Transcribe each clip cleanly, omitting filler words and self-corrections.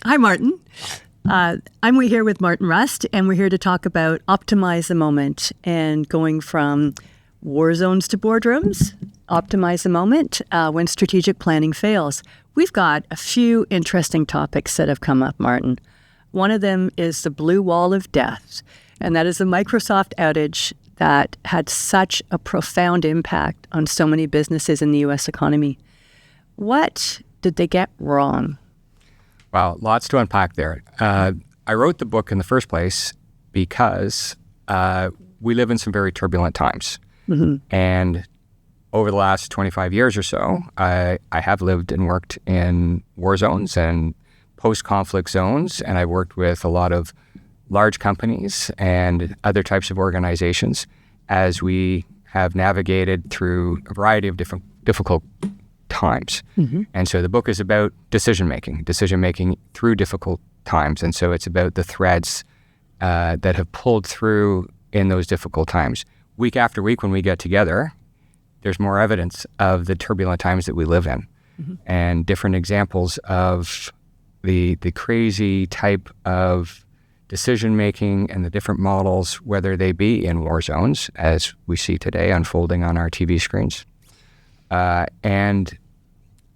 Hi, Martin. I'm here with Martin Rust, and we're here to talk about optimize the moment and going from war zones to boardrooms, optimize the moment when strategic planning fails. We've got a few interesting topics that have come up, Martin. One of them is the blue wall of death, and that is the Microsoft outage that had such a profound impact on so many businesses in the U.S. economy. What did they get wrong? Wow, lots to unpack there. I wrote the book in the first place because we live in some very turbulent times. Mm-hmm. And over the last 25 years or so, I have lived and worked in war zones and post-conflict zones, and I worked with a lot of large companies and other types of organizations as we have navigated through a variety of difficult times. Mm-hmm. And so the book is about decision-making through difficult times. And so it's about the threads that have pulled through in those difficult times. Week after week when we get together, there's more evidence of the turbulent times that we live in, mm-hmm. and different examples of the crazy type of decision-making and the different models, whether they be in war zones, as we see today unfolding on our TV screens, and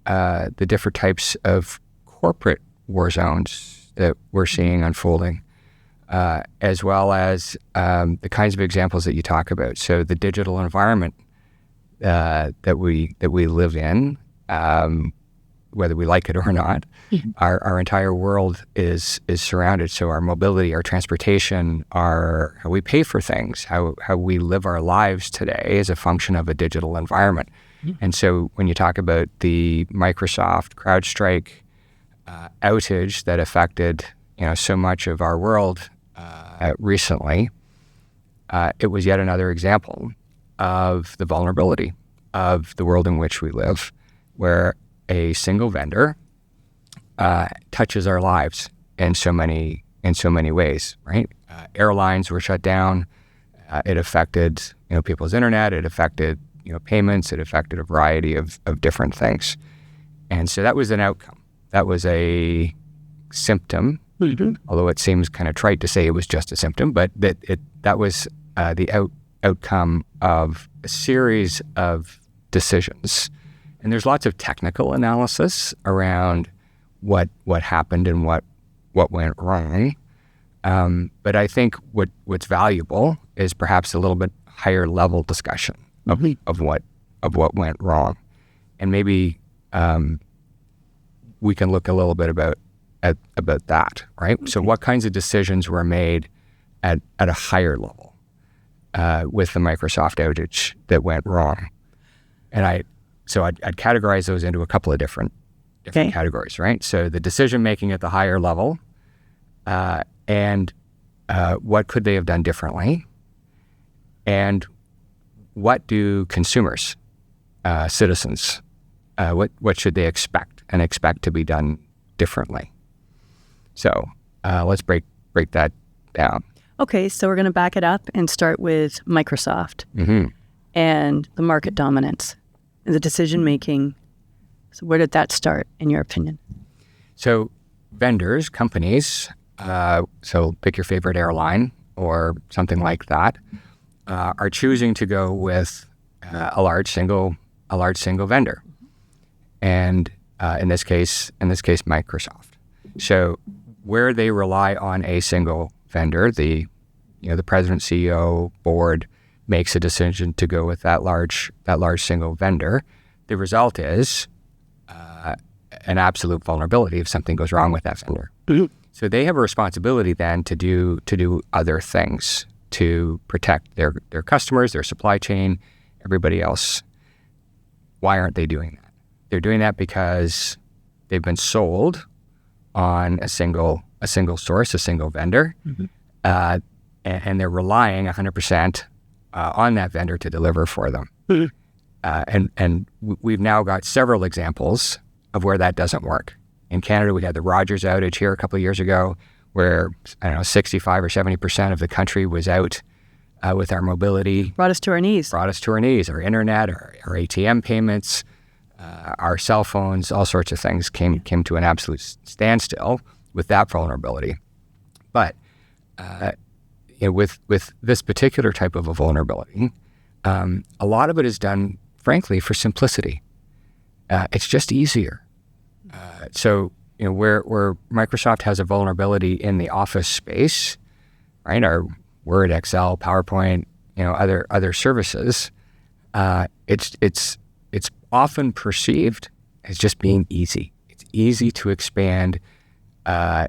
the different types of corporate war zones that we're seeing unfolding, as well as the kinds of examples that you talk about. So the digital environment that we live in, whether we like it or not, mm-hmm. our entire world is surrounded. So our mobility, our transportation, how we pay for things, how we live our lives today is a function of a digital environment. Mm-hmm. And so when you talk about the Microsoft CrowdStrike outage that affected so much of our world recently, it was yet another example of the vulnerability of the world in which we live, where a single vendor touches our lives in so many ways, right? Airlines were shut down. It affected people's internet. It affected payments. It affected a variety of different things. And so that was an outcome. That was a symptom, mm-hmm. although it seems kind of trite to say it was just a symptom, but that was the outcome of a series of decisions. And there's lots of technical analysis around what happened and what went wrong. But I think what's valuable is perhaps a little bit higher level discussion of what went wrong. And maybe we can look a little bit about that, right? Okay. So what kinds of decisions were made at a higher level with the Microsoft outage that went wrong? And I'd categorize those into a couple of different okay. categories, right? So the decision making at the higher level, and what could they have done differently, and what do consumers, citizens, what should they expect to be done differently? So let's break that down. Okay, so we're going to back it up and start with Microsoft mm-hmm. and the market dominance and the decision-making. So where did that start, in your opinion? So vendors, companies, so pick your favorite airline or something like that, are choosing to go with a large single vendor, and in this case, Microsoft. So where they rely on a single vendor, the president, CEO, board makes a decision to go with that large single vendor. The result is an absolute vulnerability if something goes wrong with that vendor. Mm-hmm. So they have a responsibility then to do other things to protect their customers, their supply chain, everybody else. Why aren't they doing that? They're doing that because they've been sold on a single source, a single vendor, mm-hmm. And they're relying 100% on that vendor to deliver for them. Mm-hmm. And we've now got several examples of where that doesn't work. In Canada, we had the Rogers outage here a couple of years ago, where 65 or 70% of the country was out with our mobility. Brought us to our knees. Our internet, our ATM payments, our cell phones, all sorts of things came to an absolute standstill. that vulnerability. But with this particular type of a vulnerability, a lot of it is done, frankly, for simplicity. It's just easier. So where Microsoft has a vulnerability in the Office space, right? Our Word, Excel, PowerPoint, other services. It's often perceived as just being easy. It's easy to expand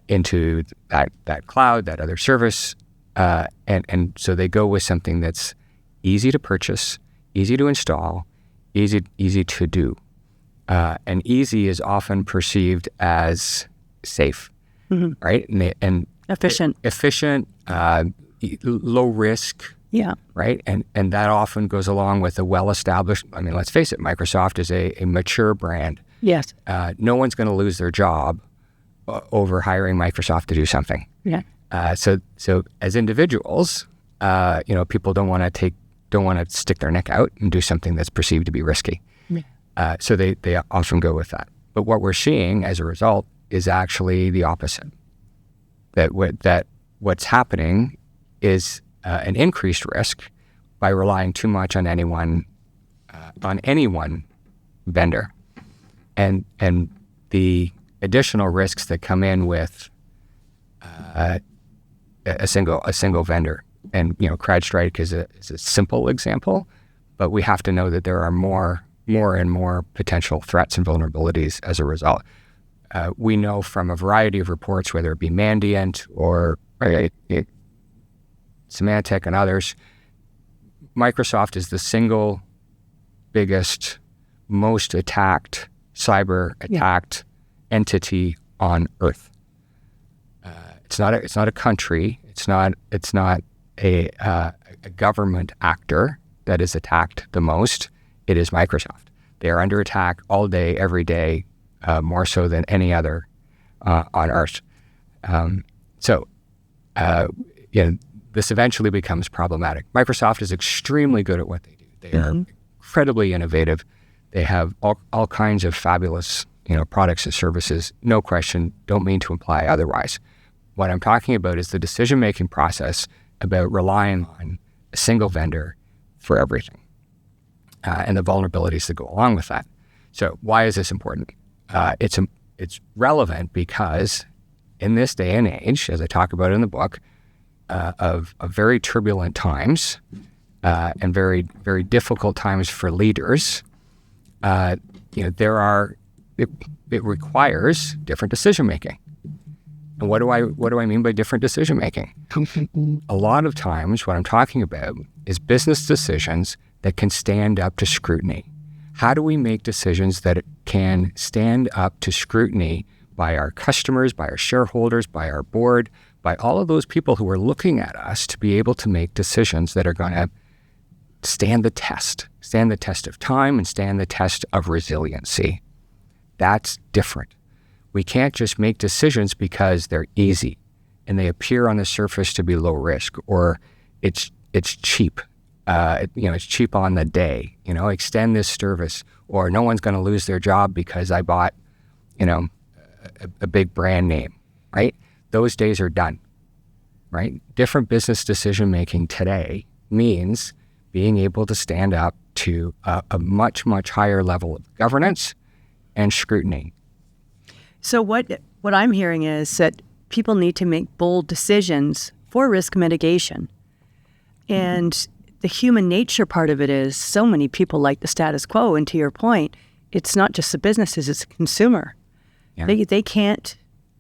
into that cloud, that other service, and so they go with something that's easy to purchase, easy to install, easy to do, and easy is often perceived as safe, right? And efficient, low risk. Yeah. Right. And that often goes along with a well-established, let's face it, Microsoft is a mature brand. Yes. No one's going to lose their job over hiring Microsoft to do something. Yeah. So as individuals, people don't want to stick their neck out and do something that's perceived to be risky. Yeah. So they often go with that. But what we're seeing as a result is actually the opposite. That what's happening is an increased risk by relying too much on any one vendor, and the additional risks that come in with a single vendor. And CrowdStrike is a simple example, but we have to know that there are more and more potential threats and vulnerabilities as a result. We know from a variety of reports, whether it be Mandiant or Symantec and others, Microsoft is the single biggest, most cyber attacked entity on Earth. It's not a country. It's not a government actor that is attacked the most. It is Microsoft. They are under attack all day, every day, more so than any other on Earth. This eventually becomes problematic. Microsoft is extremely good at what they do. They are incredibly innovative. They have all kinds of fabulous, products and services. No question, don't mean to imply otherwise. What I'm talking about is the decision-making process about relying on a single vendor for everything, and the vulnerabilities that go along with that. So why is this important? It's relevant because in this day and age, as I talk about in the book, of very turbulent times and very, very difficult times for leaders, it requires different decision making. And what do I mean by different decision making? A lot of times, what I'm talking about is business decisions that can stand up to scrutiny. How do we make decisions that can stand up to scrutiny by our customers, by our shareholders, by our board, by all of those people who are looking at us to be able to make decisions that are going to stand the test of time and stand the test of resiliency? That's different. We can't just make decisions because they're easy and they appear on the surface to be low risk, or it's cheap. It's cheap on the day. Extend this service, or no one's going to lose their job because I bought, a big brand name, right? Those days are done, right? Different business decision-making today means being able to stand up to a much, much higher level of governance and scrutiny. So what I'm hearing is that people need to make bold decisions for risk mitigation. And the human nature part of it is so many people like the status quo. And to your point, it's not just the businesses, it's the consumer. Yeah. They can't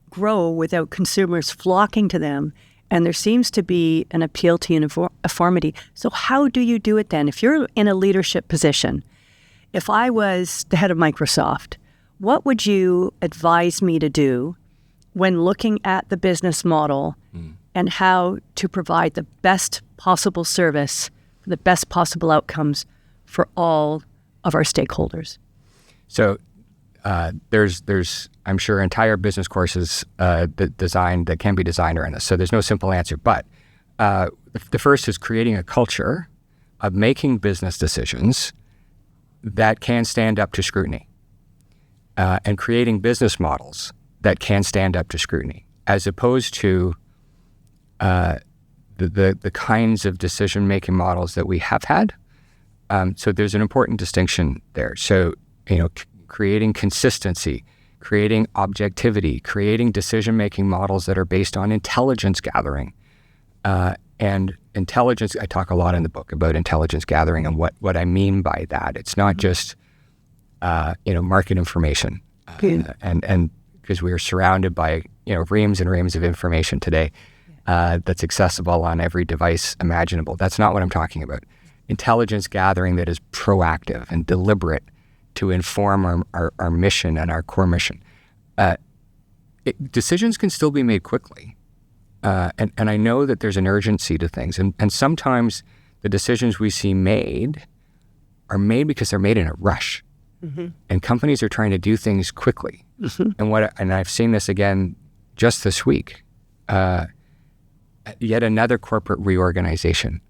grow without consumers flocking to them. And there seems to be an appeal to uniformity. So how do you do it then? If you're in a leadership position, if I was the head of Microsoft, what would you advise me to do when looking at the business model and how to provide the best possible service, the best possible outcomes for all of our stakeholders? So there's I'm sure entire business courses that can be designed around this. So there's no simple answer. But the first is creating a culture of making business decisions that can stand up to scrutiny, and creating business models that can stand up to scrutiny. as opposed to the kinds of decision-making models that we have had. So there's an important distinction there. So, creating consistency, creating objectivity, creating decision-making models that are based on intelligence gathering. And intelligence, I talk a lot in the book about intelligence gathering and what I mean by that. It's not just, market information. And because we are surrounded by, reams and reams of information today that's accessible on every device imaginable. That's not what I'm talking about. Intelligence gathering that is proactive and deliberate to inform our mission and our core mission. Decisions can still be made quickly. And I know that there's an urgency to things. And sometimes the decisions we see made are made because they're made in a rush. Mm-hmm. And companies are trying to do things quickly. Mm-hmm. And I've seen this again just this week. Yet another corporate reorganization.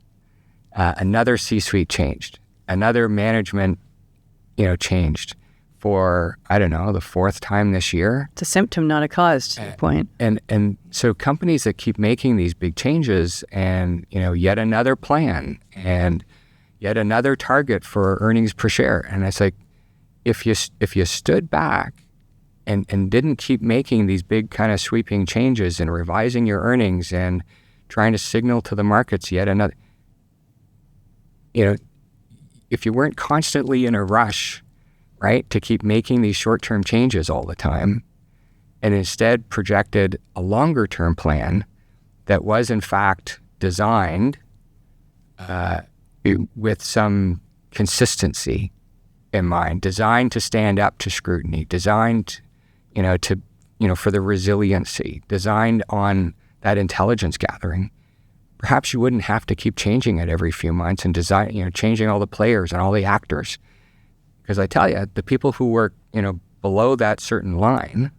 Another C-suite changed. Another management, changed for, I don't know, the fourth time this year. It's a symptom, not a cause, to your point. And so companies that keep making these big changes and, yet another plan and yet another target for earnings per share. And it's like, if you stood back and didn't keep making these big kind of sweeping changes and revising your earnings and trying to signal to the markets yet another, if you weren't constantly in a rush, right, to keep making these short-term changes all the time, and instead projected a longer-term plan that was in fact designed with some consistency in mind, designed to stand up to scrutiny, designed, for the resiliency, designed on that intelligence gathering, perhaps you wouldn't have to keep changing it every few months and changing all the players and all the actors. Because I tell you, the people who work, below that certain line,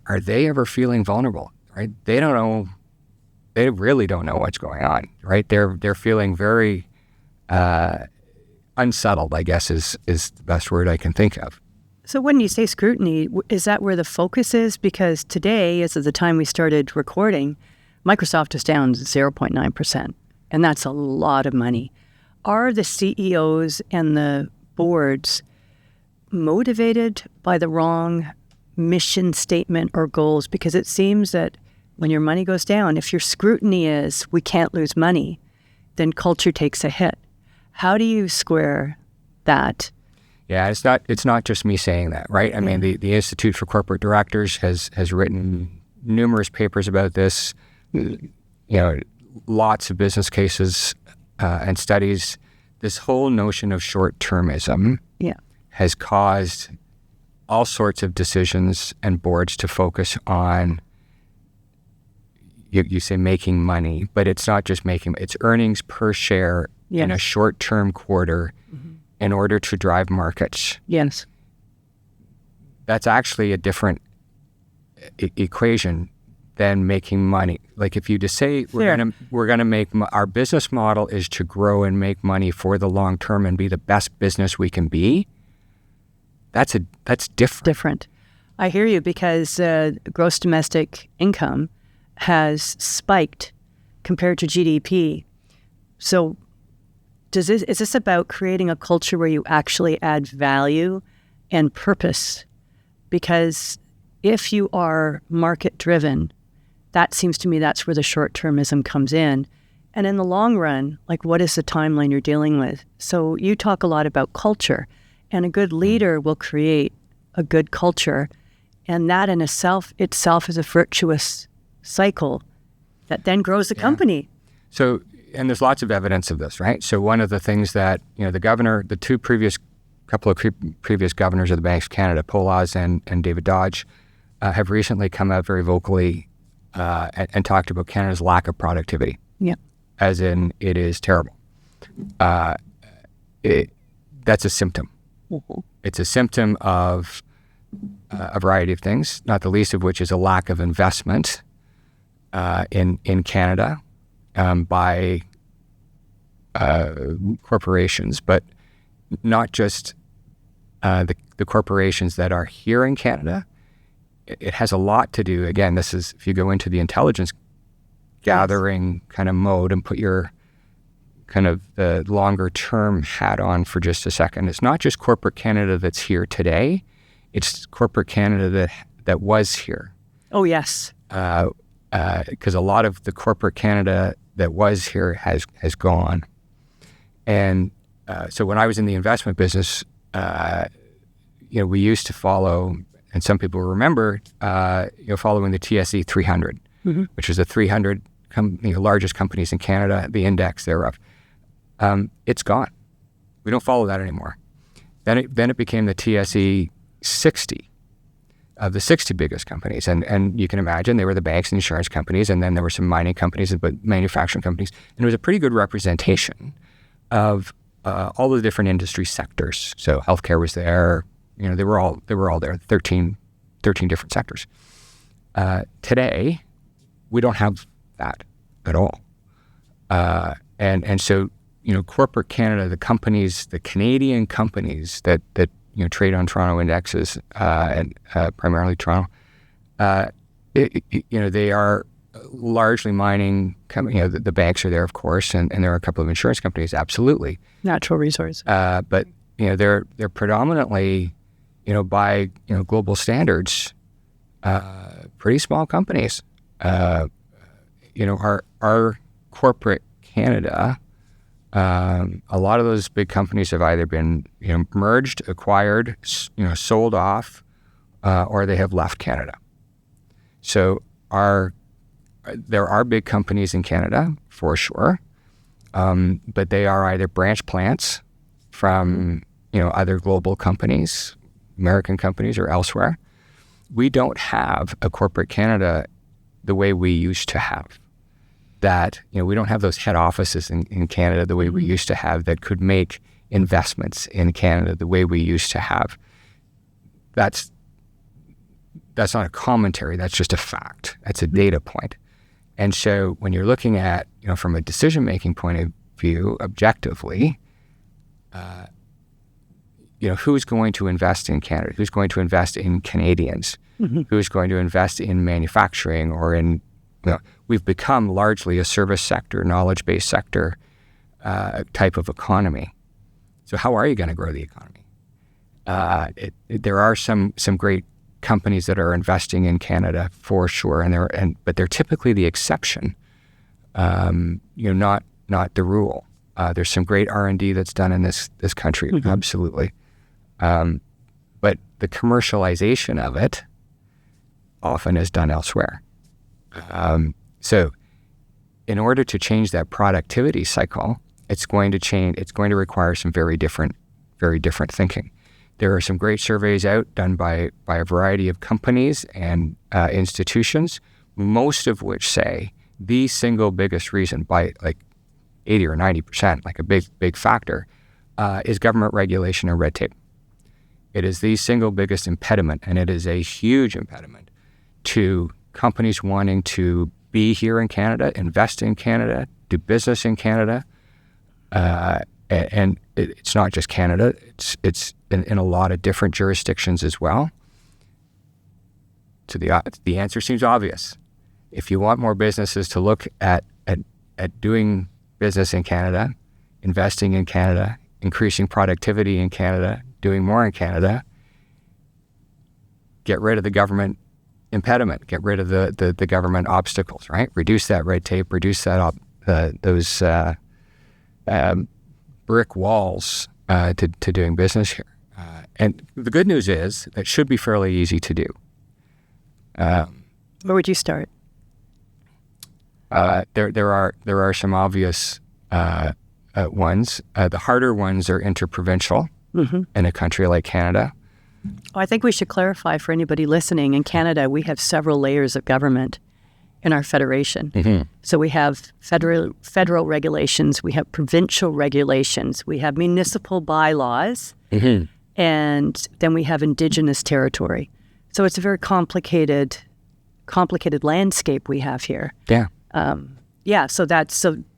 are they ever feeling vulnerable, right? They don't know. They really don't know what's going on, right? They're feeling very unsettled, I guess is the best word I can think of. So when you say scrutiny, is that where the focus is? Because today, as of the time we started recording, Microsoft is down 0.9%, and that's a lot of money. Are the CEOs and the boards motivated by the wrong mission statement or goals? Because it seems that when your money goes down, if your scrutiny is we can't lose money, then culture takes a hit. How do you square that? Yeah, it's not just me saying that, right? I mean, the Institute for Corporate Directors has written numerous papers about this. Lots of business cases and studies. This whole notion of short-termism has caused all sorts of decisions and boards to focus on, you say making money, but it's not just making, it's earnings per share in a short-term quarter in order to drive markets. Yes. That's actually a different equation than making money. Like if you just say we're gonna make our business model is to grow and make money for the long term and be the best business we can be. That's different. Different. I hear you, because gross domestic income has spiked compared to GDP. So is this about creating a culture where you actually add value and purpose? Because if you are market driven, that seems to me that's where the short-termism comes in. And in the long run, like, what is the timeline you're dealing with? So you talk a lot about culture, and a good leader will create a good culture. And that in itself is a virtuous cycle that then grows the company. So, and there's lots of evidence of this, right? So one of the things that, the couple of previous governors of the Bank of Canada, Paul Oz and David Dodge, have recently come out very vocally and talked about Canada's lack of productivity. Yeah. As in, it is terrible. That's a symptom. Mm-hmm. It's a symptom of a variety of things, not the least of which is a lack of investment in Canada by corporations, but not just the corporations that are here in Canada, it has a lot to do. Again, this is if you go into the intelligence gathering kind of mode and put your kind of the longer term hat on for just a second. It's not just corporate Canada that's here today. It's corporate Canada that was here. Oh, yes. Because a lot of the corporate Canada that was here has gone. And so when I was in the investment business, we used to follow, and some people remember, following the TSE 300, which was the 300 largest companies in Canada, the index thereof. It's gone. We don't follow that anymore. Then it became the TSE 60 of the 60 biggest companies. And you can imagine they were the banks and insurance companies, and then there were some mining companies, but manufacturing companies. And it was a pretty good representation of all the different industry sectors. So healthcare was there. They were all there, 13 different sectors. Today, we don't have that at all. And so, corporate Canada, the companies, the Canadian companies that trade on Toronto indexes, and primarily Toronto, they are largely mining. The banks are there, of course, and there are a couple of insurance companies, absolutely. Natural resources. But they're predominantly, by global standards, pretty small companies. Our corporate Canada. A lot of those big companies have either been, merged, acquired, sold off, or they have left Canada. So there are big companies in Canada for sure, but they are either branch plants from other global companies, American companies, or elsewhere. We don't have a corporate Canada the way we used to have. That, we don't have those head offices in Canada the way we used to have that could make investments in Canada the way we used to have. That's not a commentary, that's just a fact. That's a data point. And so when you're looking at, from a decision-making point of view, objectively, who's going to invest in Canada? Who's going to invest in Canadians? Who's going to invest in manufacturing or in, we've become largely a service sector, knowledge-based sector type of economy. So how are you going to grow the economy? There are some great companies that are investing in Canada for sure, but they're typically the exception, not the rule. There's some great R&D that's done in this country, absolutely. But the commercialization of it often is done elsewhere. So in order to change that productivity cycle, it's going to require some very different thinking. There are some great surveys out done by a variety of companies and institutions, most of which say the single biggest reason, by like 80 or 90%, like a big factor, is government regulation and red tape. It is the single biggest impediment, and it is a huge impediment to companies wanting to be here in Canada, invest in Canada, do business in Canada. And it's not just Canada, it's in a lot of different jurisdictions as well. So the answer seems obvious. If you want more businesses to look at doing business in Canada, investing in Canada, increasing productivity in Canada, doing more in Canada, get rid of the government impediment, get rid of the government obstacles, right? Reduce that red tape, reduce that those brick walls to doing business here. And the good news is that should be fairly easy to do. Where would you start? There are some obvious ones. The harder ones are interprovincial in a country like Canada. Oh, I think we should clarify for anybody listening. In Canada, we have several layers of government in our federation. So we have federal regulations, we have provincial regulations, we have municipal bylaws, and then we have Indigenous territory. So it's a very complicated landscape we have here. Yeah. So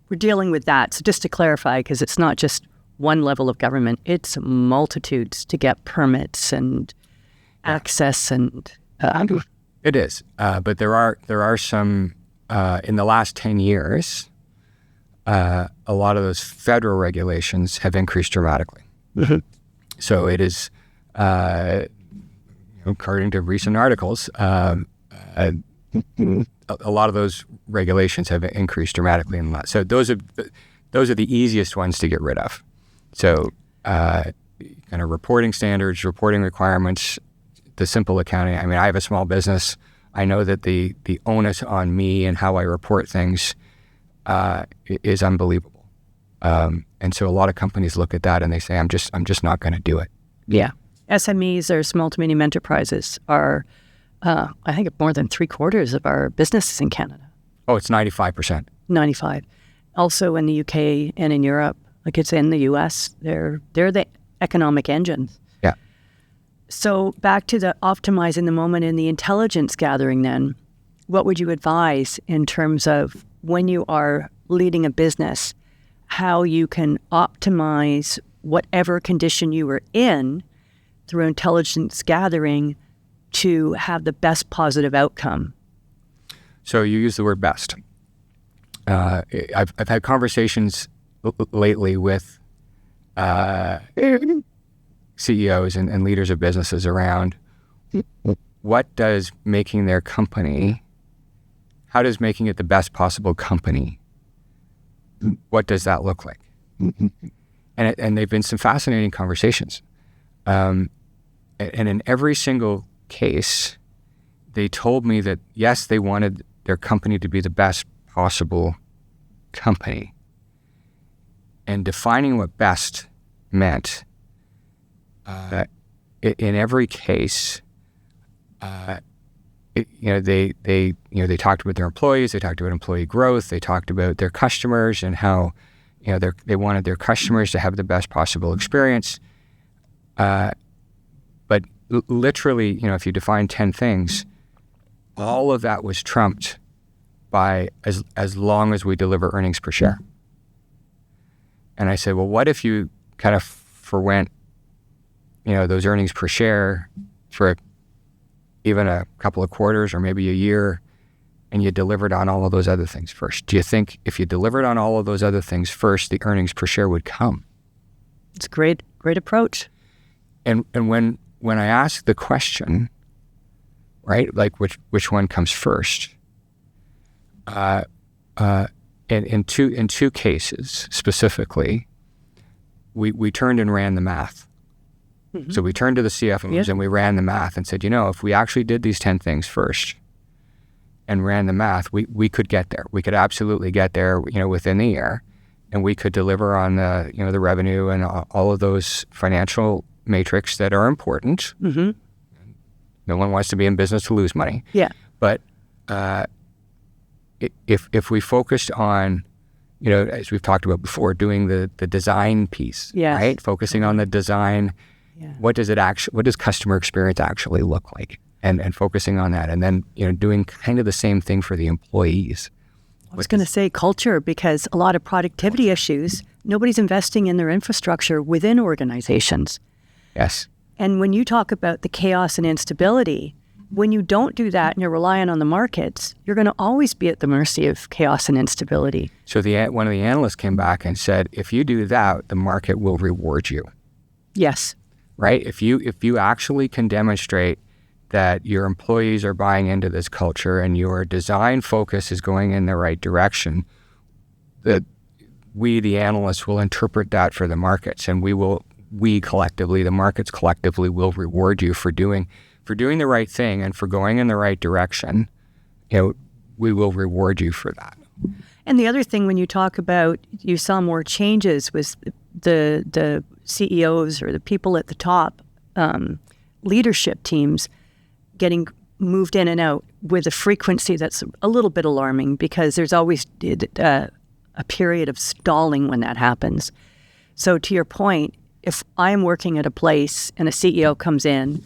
we're dealing with that. So just to clarify, because it's not just one level of government, it's multitudes to get permits and access and It is, but there are some in the last 10 years. A lot of those federal regulations have increased dramatically. So it is, according to recent articles, a lot of those regulations have increased dramatically in the last. So those are the easiest ones to get rid of. So kind of reporting standards, reporting requirements, the simple accounting. I mean, I have a small business. I know that the onus on me and how I report things is unbelievable. And so a lot of companies look at that and they say, I'm just not going to do it. Yeah. SMEs or small to medium enterprises are, I think, more than 3/4 of our businesses in Canada. Oh, it's 95%. 95. Also in the UK and in Europe, like it's in the US, they're the economic engines. Yeah. So back to the optimizing the moment in the intelligence gathering then, what would you advise in terms of when you are leading a business, how you can optimize whatever condition you were in through intelligence gathering to have the best positive outcome? So you use the word best. I've had conversations lately with CEOs and leaders of businesses around what does making their company, how does making it the best possible company, what does that look like? And they've been some fascinating conversations. And in every single case, they told me that, yes, they wanted their company to be the best possible company. And defining what best meant, in every case, they talked about their employees, they talked about employee growth, they talked about their customers and how, they wanted their customers to have the best possible experience. But literally, if you define 10 things, all of that was trumped by as long as we deliver earnings per share. And I said, well, what if you kind of forwent, those earnings per share for even a couple of quarters or maybe a year, and you delivered on all of those other things first? Do you think if you delivered on all of those other things first, the earnings per share would come? It's a great approach. And when I ask the question, right, like which one comes first, in two cases specifically, we turned and ran the math. Mm-hmm. So we turned to the CFOs and we ran the math and said, if we actually did these 10 things first and ran the math, we could get there. We could absolutely get there, within the year, and we could deliver on the revenue and all of those financial metrics that are important. Mm-hmm. No one wants to be in business to lose money. Yeah. But if we focused on, as we've talked about before, doing the design piece, right? Focusing on the design. Yeah. What does customer experience actually look like? And focusing on that, and then doing kind of the same thing for the employees. I was going to say culture, because a lot of productivity issues, nobody's investing in their infrastructure within organizations. Yes. And when you talk about the chaos and instability, when you don't do that and you're relying on the markets, you're going to always be at the mercy of chaos and instability. So one of the analysts came back and said, if you do that, the market will reward you. Yes. Right? If you actually can demonstrate that your employees are buying into this culture and your design focus is going in the right direction, that we, the analysts, will interpret that for the markets, and we collectively, the markets collectively, will reward you for doing the right thing and for going in the right direction. We will reward you for that. And the other thing, when you talk about you saw more changes, was the CEOs or the people at the top, leadership teams getting moved in and out with a frequency that's a little bit alarming, because there's always a period of stalling when that happens. So to your point, if I'm working at a place and a CEO comes in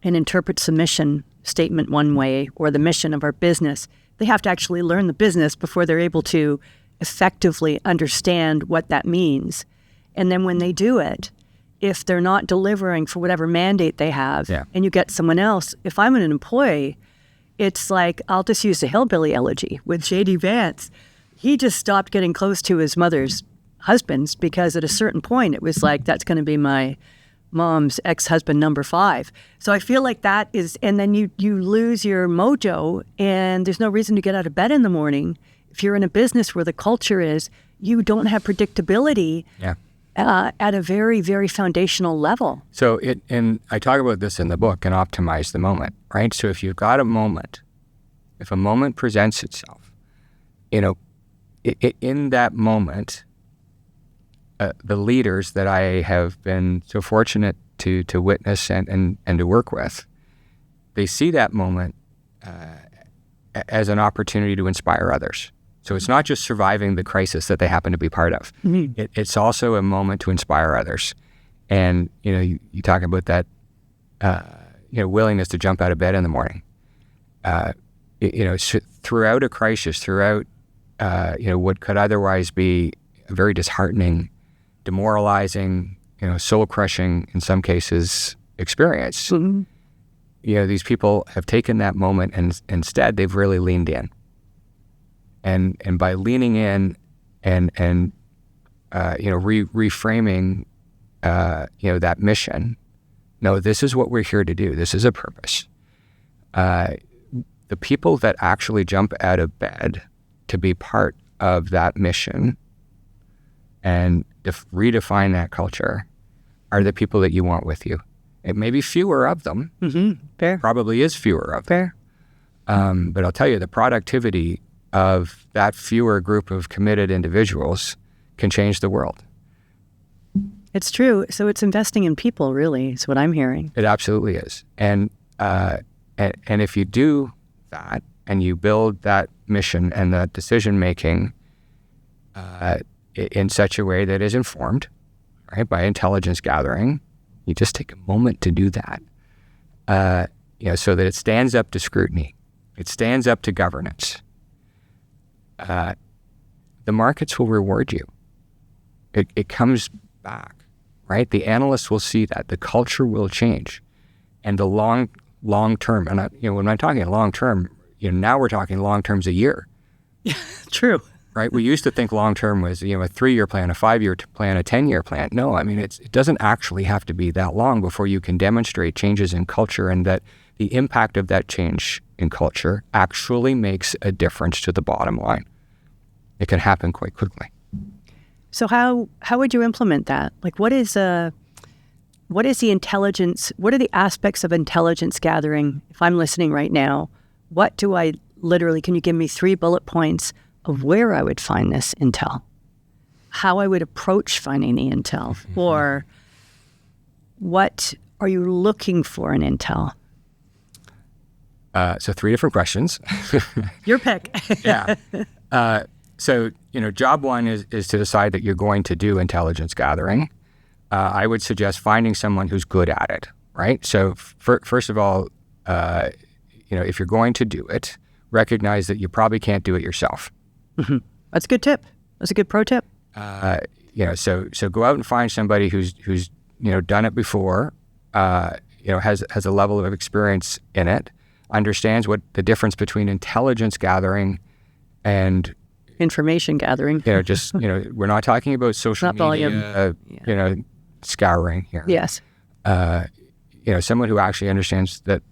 and interprets the mission statement one way or the mission of our business, they have to actually learn the business before they're able to effectively understand what that means. And then when they do it, if they're not delivering for whatever mandate they have, and you get someone else, if I'm an employee, it's like, I'll just use the hillbilly elegy with J.D. Vance. He just stopped getting close to his mother's husbands because at a certain point it was like, that's going to be my mom's ex-husband number 5. So I feel like that is, and then you lose your mojo and there's no reason to get out of bed in the morning. If you're in a business where the culture is, you don't have predictability at a very, very foundational level. So and I talk about this in the book and optimize the moment, right? So if you've got a moment, if a moment presents itself, in that moment, the leaders that I have been so fortunate to witness and to work with, they see that moment as an opportunity to inspire others. So it's not just surviving the crisis that they happen to be part of. Mm-hmm. It's also a moment to inspire others. And, you talk about that, willingness to jump out of bed in the morning. Throughout a crisis, throughout, what could otherwise be a very disheartening, demoralizing, soul-crushing, in some cases, experience. Mm-hmm. These people have taken that moment and instead they've really leaned in. And by leaning in and reframing, that mission, no, this is what we're here to do. This is a purpose. The people that actually jump out of bed to be part of that mission and redefine that culture are the people that you want with you. It may be fewer of them. Mm-hmm. Fair. Probably is fewer of them. Fair. But I'll tell you, the productivity of that fewer group of committed individuals can change the world. It's true. So it's investing in people, really, is what I'm hearing. It absolutely is. And if you do that and you build that mission and that decision making in such a way that is informed, right, by intelligence gathering, you just take a moment to do that, so that it stands up to scrutiny, it stands up to governance. The markets will reward you. It comes back, right? The analysts will see that. The culture will change. And the long term, and when I'm talking long term, now we're talking long term's a year. Yeah, true. Right? We used to think long term was, a 3-year plan, a 5-year plan, a 10-year plan. No, it doesn't actually have to be that long before you can demonstrate changes in culture and that the impact of that change in culture actually makes a difference to the bottom line. It can happen quite quickly. So how would you implement that? Like, what is the intelligence? What are the aspects of intelligence gathering? If I'm listening right now, what do I literally? Can you give me 3 bullet points of where I would find this intel? How I would approach finding the intel, mm-hmm. or what are you looking for in intel? So 3 different questions. Your pick. Yeah. So, job 1 is to decide that you're going to do intelligence gathering. I would suggest finding someone who's good at it, right? So first of all, if you're going to do it, recognize that you probably can't do it yourself. Mm-hmm. That's a good tip. That's a good pro tip. So go out and find somebody who's done it before, has a level of experience in it, understands what the difference between intelligence gathering and information gathering. We're not talking about social media, scouring here. Yes. Someone who actually understands that,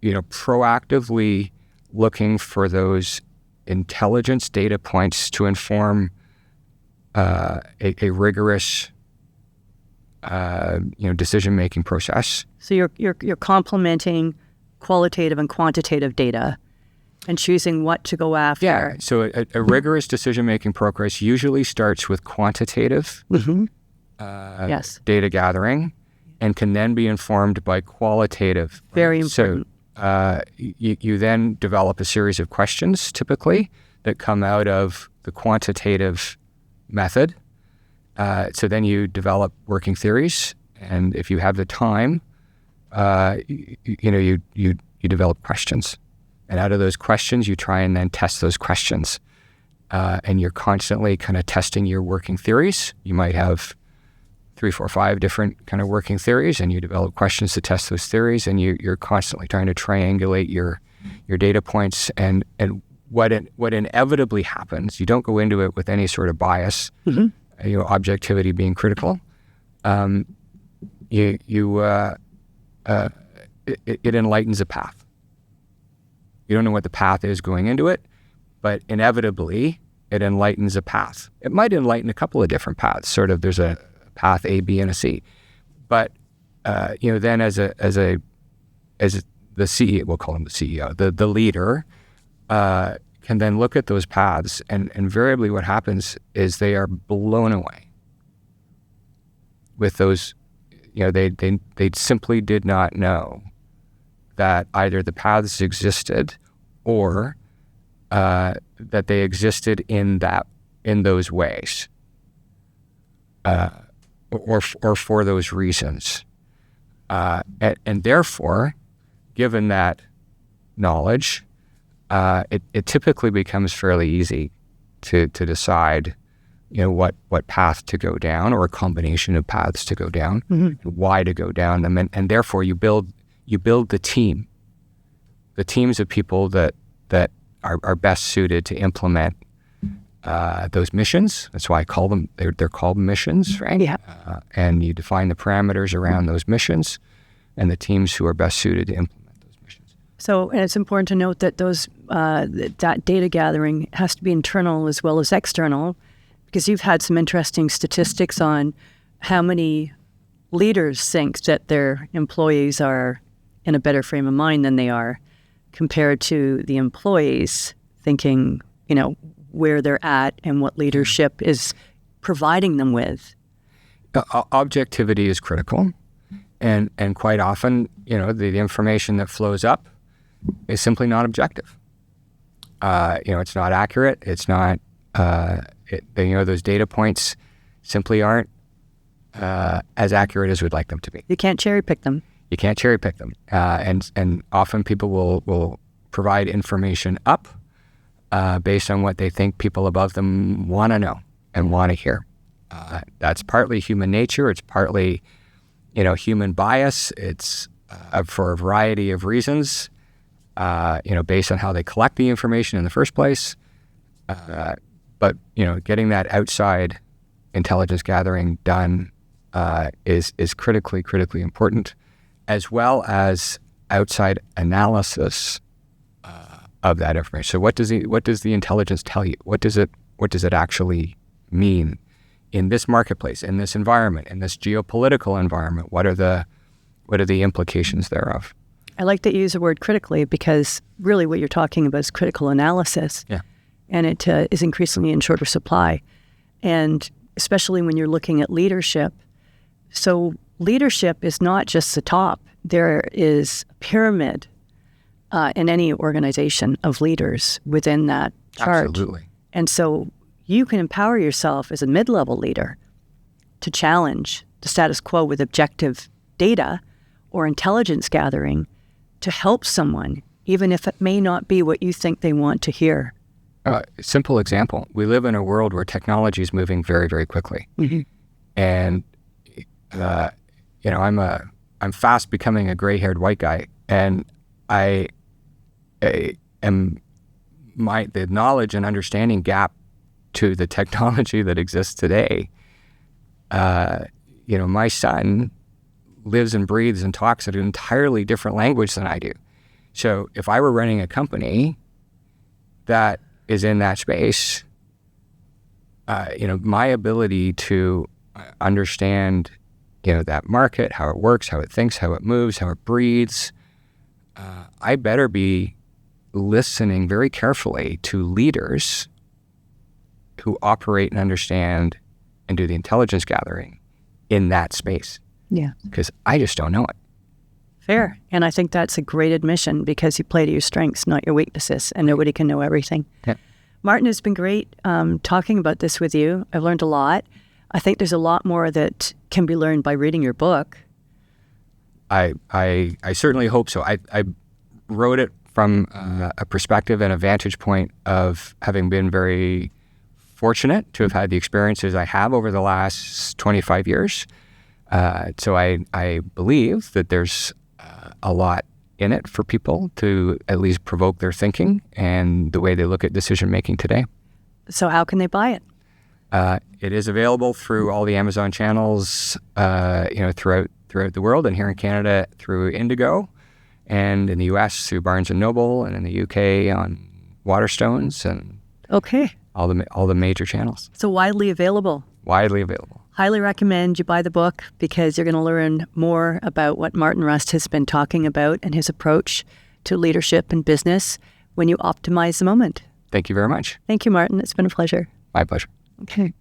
proactively looking for those intelligence data points to inform a rigorous, decision-making process. So you're complementing qualitative and quantitative data and choosing what to go after. Yeah, so a rigorous decision-making process usually starts with quantitative mm-hmm. Data gathering and can then be informed by qualitative. Very important. So you then develop a series of questions, typically, that come out of the quantitative method. So then you develop working theories, and if you have the time, you develop questions. And out of those questions, you try and then test those questions. And you're constantly kind of testing your working theories. You might have 3, 4, 5 different kind of working theories, and you develop questions to test those theories, and you're constantly trying to triangulate your your data points, and what inevitably happens. You don't go into it with any sort of bias, objectivity being critical. It enlightens a path. You don't know what the path is going into it, but inevitably it enlightens a path. It might enlighten a couple of different paths. Sort of, there's a path A, B, and a C. But then as the CEO, we'll call him the CEO, the leader, can then look at those paths, and invariably what happens is they are blown away with those. They simply did not know that either the paths existed or that they existed in those ways, or for those reasons, and therefore, given that knowledge, it typically becomes fairly easy to decide, what path to go down, or a combination of paths to go down, and why to go down them, and therefore you build the teams of people that are best suited to implement those missions. That's why I call them, they're called missions, right? Yeah. And you define the parameters around those missions and the teams who are best suited to implement those missions. So, and it's important to note that that data gathering has to be internal as well as external, because you've had some interesting statistics on how many leaders think that their employees are in a better frame of mind than they are, compared to the employees thinking, where they're at and what leadership is providing them with. Objectivity is critical, and quite often, the information that flows up is simply not objective. It's not accurate. It's not. Those data points simply aren't as accurate as we'd like them to be. You can't cherry pick them. You can't cherry pick them, and often people will provide information up based on what they think people above them want to know and want to hear. That's partly human nature. It's partly, human bias. It's for a variety of reasons, based on how they collect the information in the first place. But getting that outside intelligence gathering done is critically important, as well as outside analysis of that information. So what does the intelligence tell you? What does it actually mean in this marketplace, in this environment, in this geopolitical environment? What are the implications thereof? I like that you use the word critically, because really what you're talking about is critical analysis. Yeah. And it is increasingly in shorter supply, and especially when you're looking at leadership. So leadership is not just the top. There is a pyramid in any organization of leaders within that chart. Absolutely. And so you can empower yourself as a mid-level leader to challenge the status quo with objective data or intelligence gathering to help someone, even if it may not be what you think they want to hear. Simple example. We live in a world where technology is moving very, very quickly. Mm-hmm. And, I'm fast becoming a gray-haired white guy. And the knowledge and understanding gap to the technology that exists today. My son lives and breathes and talks at an entirely different language than I do. So if I were running a company that is in that space, my ability to understand, that market, how it works, how it thinks, how it moves, how it breathes, I better be listening very carefully to leaders who operate and understand and do the intelligence gathering in that space. Yeah. Because I just don't know it. Fair. And I think that's a great admission, because you play to your strengths, not your weaknesses, and nobody can know everything. Yeah. Martin, it's been great talking about this with you. I've learned a lot. I think there's a lot more that can be learned by reading your book. I certainly hope so. I wrote it from a perspective and a vantage point of having been very fortunate to have had the experiences I have over the last 25 years. So I believe that there's a lot in it for people to at least provoke their thinking and the way they look at decision making today. So how can they buy it? It is available through all the Amazon channels, throughout the world, and here in Canada through Indigo, and in the U.S. through Barnes and Noble, and in the U.K. on Waterstones, and Okay. all the major channels. So widely available. Widely available. Highly recommend you buy the book because you're going to learn more about what Martin Rust has been talking about and his approach to leadership and business when you optimize the moment. Thank you very much. Thank you, Martin. It's been a pleasure. My pleasure. Okay.